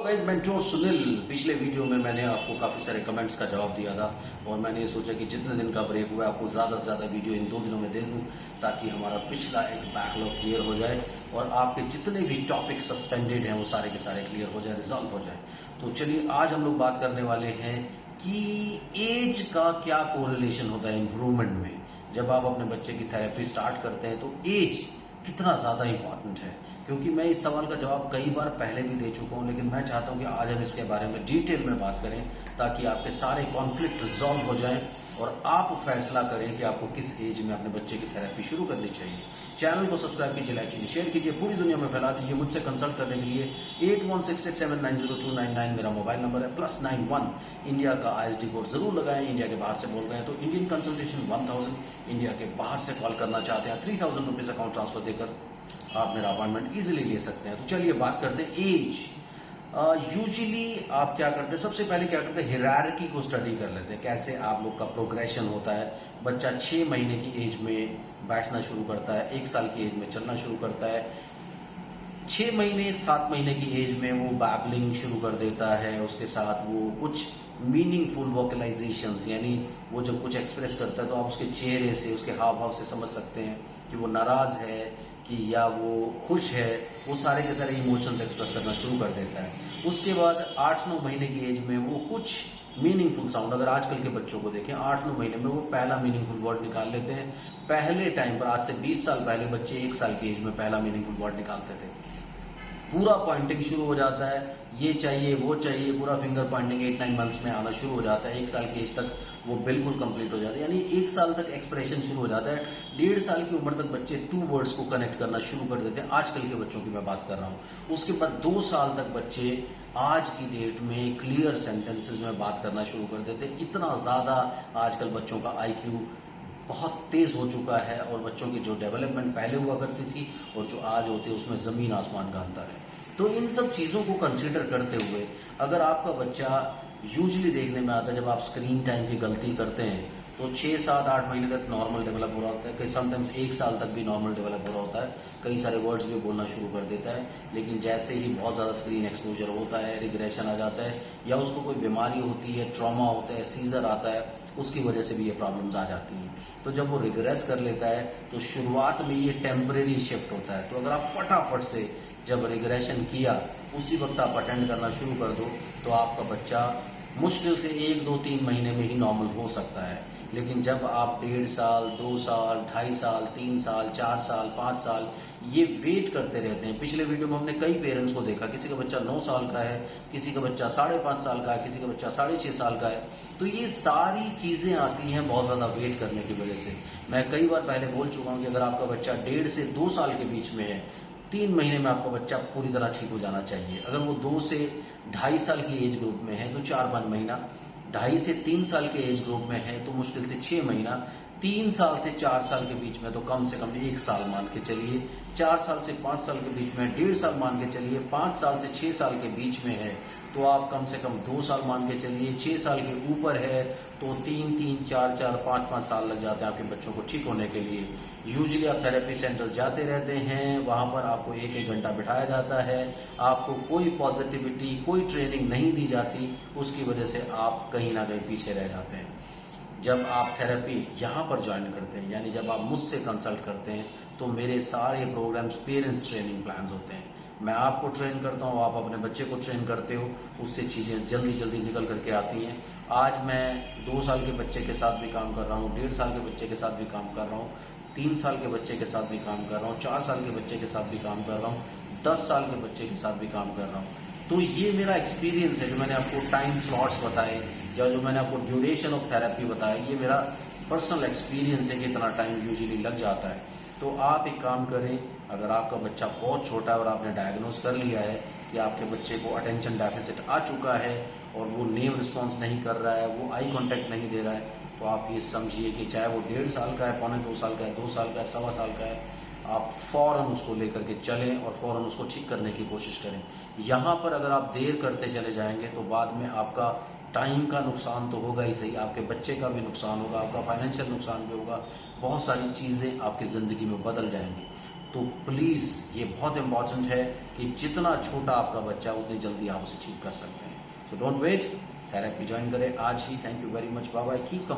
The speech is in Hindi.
Guys, mentor Sunil. पिछले वीडियो में मैंने आपको काफी सारे कमेंट्स का जवाब दिया था और मैंने ये सोचा कि जितने दिन का ब्रेक हुआ है आपको ज्यादा से ज्यादा वीडियो इन 2 दिनों में दे दूं ताकि हमारा पिछला एक बैकलॉग क्लियर हो जाए और आपके जितने भी टॉपिक सस्पेंडेड हैं वो सारे के सारे क्लियर हो जाए, रिजॉल्व हो जाए। तो चलिए आज हम लोग बात करने वाले हैं कि एज का क्या कोरिलेशन होता है इंप्रूवमेंट में। जब आप अपने बच्चे की थेरेपी स्टार्ट करते हैं तो एज कितना ज्यादा इंपॉर्टेंट है, क्योंकि मैं इस सवाल का जवाब कई बार पहले भी दे चुका हूं, लेकिन मैं चाहता हूं कि आज हम इसके बारे में डिटेल में बात करें ताकि आपके सारे कॉन्फ्लिक्ट रिजॉल्व हो जाएं और आप फैसला करें कि आपको किस एज में अपने बच्चे की थेरेपी शुरू करनी चाहिए। चैनल को सब्सक्राइब कीजिए, लाइक कीजिए, शेयर कीजिए, पूरी दुनिया में फैला दीजिए। मुझसे कंसल्ट करने के लिए 8166790299 मेरा मोबाइल नंबर है, +91 इंडिया का ISD कोड जरूर लगाएं। इंडिया के बाहर से बोल रहे हैं तो इंडियन कंसल्टेशन 1000, इंडिया के बाहर से कॉल करना चाहते हैं 3000 रुपीज अकाउंट ट्रांसफर देकर आप मेरा अपॉइंटमेंट इजीली ले सकते हैं। तो चलिए बात करते हैं एज। यूजुअली आप क्या करते हैं, सबसे पहले क्या करते हैं, हायरार्की को स्टडी कर लेते हैं, कैसे आप लोग का प्रोग्रेशन होता है। बच्चा 6 महीने की एज में बैठना शुरू करता है, 1 साल की एज में चलना शुरू करता है, 6 महीने 7 महीने की एज में वो बैबलिंग शुरू कर देता है, उसके साथ वो कुछ मीनिंगफुल वोकलाइजेशंस, यानी वो जब कुछ एक्सप्रेस करता है तो आप उसके चेहरे से, उसके हाव भाव से समझ सकते हैं कि वो नाराज है कि या वो खुश है। वो सारे के सारे इमोशंस एक्सप्रेस करना शुरू कर देता है। उसके बाद 8-9 महीने की एज में वो कुछ मीनिंगफुल साउंड, अगर आजकल के बच्चों को देखें 8-9 महीने में वो पहला मीनिंगफुल वर्ड निकाल लेते हैं। पहले टाइम पर, आज से 20 साल पहले, बच्चे 1 साल की एज में पहला मीनिंगफुल वर्ड निकालते थे। पूरा पॉइंटिंग शुरू हो जाता है, ये चाहिए वो चाहिए, पूरा फिंगर पॉइंटिंग 8-9 मंथ्स में आना शुरू हो जाता है। 1 साल की एज तक वो बिल्कुल कंप्लीट हो जाता है, यानी 1 साल तक एक्सप्रेशन शुरू हो जाता है। 1.5 साल की उम्र तक बच्चे 2 वर्ड्स को कनेक्ट करना शुरू कर देते हैं, आजकल के बच्चों की मैं बात कर रहा हूं। उसके बाद 2 साल तक बच्चे आज की डेट में क्लियर सेंटेंसेस में बात करना शुरू कर देते हैं। इतना ज्यादा आजकल बच्चों का IQ बहुत तेज हो चुका है और बच्चों की जो डेवलपमेंट पहले हुआ करती थी और जो आज होती है उसमें जमीन आसमान का अंतर है। तो इन सब चीजों को कंसीडर करते हुए अगर आपका बच्चा, यूजुअली देखने में आता है जब आप स्क्रीन टाइम की गलती करते हैं तो 6, 7, 8 महीने तक नॉर्मल डेवलप हो रहा होता है, कई समटाइम्स 1 साल तक भी नॉर्मल डेवलप हो रहा होता है, कई सारे वर्ड्स भी बोलना शुरू कर देता है। लेकिन जैसे ही बहुत ज्यादा स्क्रीन एक्सपोजर होता है, रिग्रेशन आ जाता है या उसको कोई बीमारी होती है, ट्रॉमा होता है, सीजर आता है, उसकी वजह से भी ये प्रॉब्लम्स आ जाती हैं। तो जब वो रिग्रेस कर लेता है तो शुरुआत में ये टेम्परेरी शिफ्ट होता है। तो अगर आप फटाफट से जब रिग्रेशन किया उसी वक्त आप अटेंड करना शुरू कर दो तो आपका बच्चा मुश्किल से 1, 2, 3 महीने में ही नॉर्मल हो सकता है। लेकिन जब आप 1.5 साल, 2 साल, 2.5 साल, 3 साल, 4 साल, 5 साल ये वेट करते रहते हैं। पिछले वीडियो में हमने कई पेरेंट्स को देखा, किसी का बच्चा 9 साल का है, किसी का बच्चा 5.5 साल का है, किसी का बच्चा 6.5 साल का है। तो ये सारी चीजें आती हैं बहुत ज्यादा वेट करने की वजह से। मैं कई बार पहले बोल चुका हूं कि अगर आपका बच्चा 1.5 से 2 साल के बीच में है, 3 महीने में आपका बच्चा पूरी तरह ठीक हो जाना चाहिए। अगर वो 2 से 2.5 साल की एज ग्रुप में है तो 4-5 महीना, 2.5 से 3 साल के एज ग्रुप में है तो मुश्किल से 6 महीना, 3 साल से 4 साल के बीच में तो कम से कम 1 साल मान के चलिए, 4 साल से 5 साल के बीच में 1.5 साल मान के चलिए, 5 साल से 6 साल के बीच में है तो आप कम से कम 2 साल मान के चलिए, 6 साल के ऊपर है तो 3-3, 4-4, 5-5 साल लग जाते हैं आपके बच्चों को ठीक होने के लिए। यूजुअली आप थेरेपी सेंटर्स जाते रहते हैं, वहां पर आपको 1-1 घंटा बिठाया जाता है, आपको कोई पॉजिटिविटी, कोई ट्रेनिंग नहीं दी जाती, उसकी वजह से आप कहीं ना कहीं पीछे रह जाते हैं। जब आप थेरेपी यहाँ पर ज्वाइन करते हैं, यानी जब आप मुझसे कंसल्ट करते हैं तो मेरे सारे प्रोग्राम्स पेरेंट्स ट्रेनिंग प्लान्स होते हैं। मैं आपको ट्रेन करता हूँ, आप अपने बच्चे को ट्रेन करते हो, उससे चीजें जल्दी जल्दी निकल करके आती हैं। आज मैं 2 साल के बच्चे के साथ भी काम कर रहा हूँ, 1.5 साल के बच्चे के साथ भी काम कर रहा हूँ, 3 साल के बच्चे के साथ भी काम कर रहा हूँ, 4 साल के बच्चे के साथ भी काम कर रहा हूँ, 10 साल के बच्चे के साथ भी काम कर रहा हूँ। तो ये मेरा एक्सपीरियंस है। जो मैंने आपको टाइम स्लॉट्स बताए या जो मैंने आपको ड्यूरेशन ऑफ थेरेपी बताया, ये मेरा पर्सनल एक्सपीरियंस है कि इतना टाइम यूजुअली लग जाता है। तो आप एक काम करें, अगर आपका बच्चा बहुत छोटा है और आपने डायग्नोज कर लिया है कि आपके बच्चे को अटेंशन डेफिसिट आ चुका है और वो नेम रिस्पॉन्स नहीं कर रहा है, वो आई कांटेक्ट नहीं दे रहा है, तो आप ये समझिए कि चाहे वो 1.5 साल का है, 2.25 साल का है, 2 साल का है, 1.25 साल का है, आप फौरन उसको लेकर के चलें और फौरन उसको ठीक करने की कोशिश करें। यहाँ पर अगर आप देर करते चले जाएंगे तो बाद में आपका टाइम का नुकसान तो होगा ही सही, आपके बच्चे का भी नुकसान होगा, आपका फाइनेंशियल नुकसान भी होगा, बहुत सारी चीजें आपकी जिंदगी में बदल जाएंगी। तो प्लीज ये बहुत इंपॉर्टेंट है कि जितना छोटा आपका बच्चा उतनी जल्दी आप उसे ठीक कर सकते हैं। So don't wait, therapy join करें आज ही। Thank you very much, bye bye, keep coming.